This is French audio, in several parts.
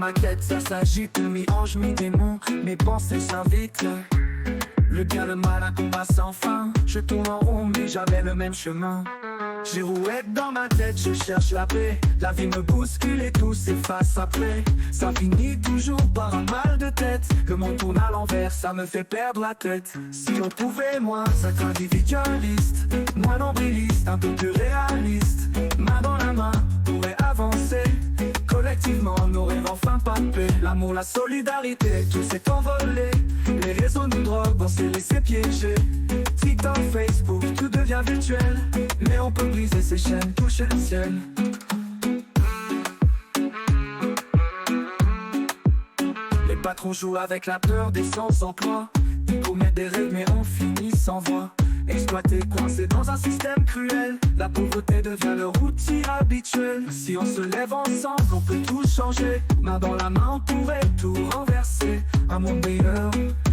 ma tête, ça s'agite, mi-ange, mi-démon, mes pensées s'invitent. Le bien, le mal, un combat sans fin. Je tourne en rond, mais jamais le même chemin. J'ai rouette dans ma tête, je cherche la paix. La vie me bouscule et tout s'efface après. Ça finit toujours par un mal de tête. Le monde tourne à l'envers, ça me fait perdre la tête. Si on pouvait moins être individualiste, moins nombriliste, un peu plus réaliste, main dans la main, pourrait avancer. Collectivement, nos rêves enfin palpés. L'amour, la solidarité, tout s'est envolé. Les réseaux nous droguent, on s'est laissé piéger. TikTok, Facebook, tout devient virtuel. Mais on peut briser ces chaînes, toucher le ciel. Les patrons jouent avec la peur des sans-emploi. Ils promettent des règles mais on finit sans voix. Exploité, coincé dans un système cruel. La pauvreté devient leur outil habituel. Si on se lève ensemble, on peut tout changer. Main dans la main, on pourrait tout renverser. Un monde meilleur,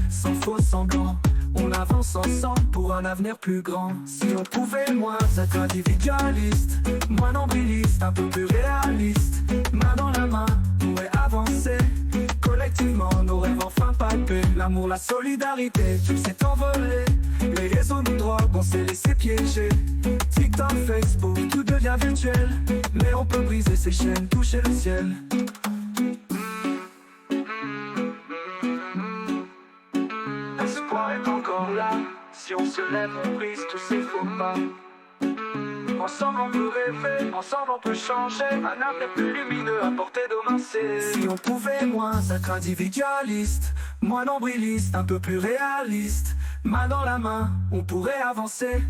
sans faux semblants. On avance ensemble pour un avenir plus grand. Si on pouvait moins être individualiste, moins nombriliste, un peu plus réaliste, main dans la main, on pourrait avancer. Collectivement, nos rêves enfin palpés. L'amour, la solidarité, tout s'est envolé. Les réseaux nous droguent, on s'est laissé piéger. TikTok, Facebook, tout devient virtuel. Mais on peut briser ces chaînes, toucher le ciel. L'espoir est encore là. Si on se lève, on brise tous ces faux pas. Ensemble on peut rêver, ensemble on peut changer. Un avenir plus lumineux à portée de main serrée. Si on pouvait moins être individualiste, moins nombriliste, un peu plus réaliste, main dans la main, on pourrait avancer.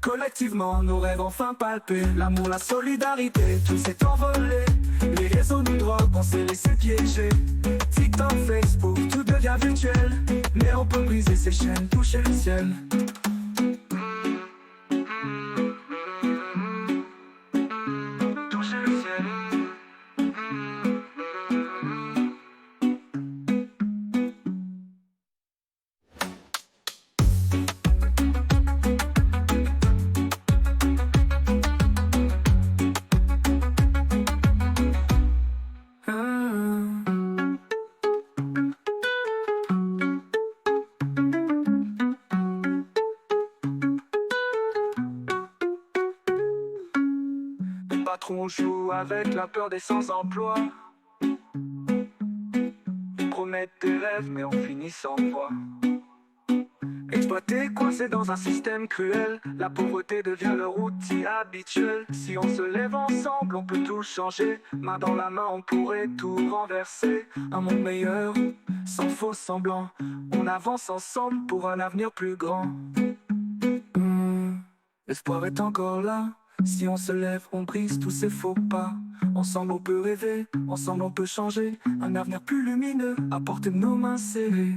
Collectivement, nos rêves enfin palpés. L'amour, la solidarité, tout s'est envolé. Les réseaux nous droguent, on s'est laissé piéger. TikTok, Facebook, tout devient virtuel. Mais on peut briser ces chaînes, toucher le ciel. Toucher le ciel. Les patrons jouent avec la peur des sans-emploi. Ils promettent des rêves mais on finit sans voix. Exploités, coincés dans un système cruel. La pauvreté devient leur outil habituel. Si on se lève ensemble, on peut tout changer. Main dans la main, on pourrait tout renverser. Un monde meilleur, sans faux semblants. On avance ensemble pour un avenir plus grand. L'espoir est encore là. Si on se lève, on brise tous ces faux pas. Ensemble on peut rêver, ensemble on peut changer. Un avenir plus lumineux à portée de nos mains serrées.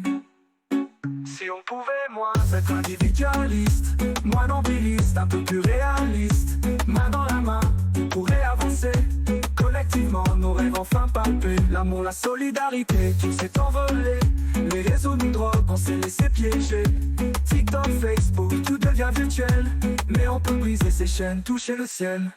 Si on pouvait moins être individualiste, moins nombriliste, un peu plus réaliste, main dans la main, on pourrait avancer. Collectivement, nos rêves enfin palpés. L'amour, la solidarité, tout s'est envolé. Les réseaux nous droguent, on s'est laissé piéger. TikTok, Facebook, tout devient virtuel. Mais on peut briser ces chaînes, toucher le ciel.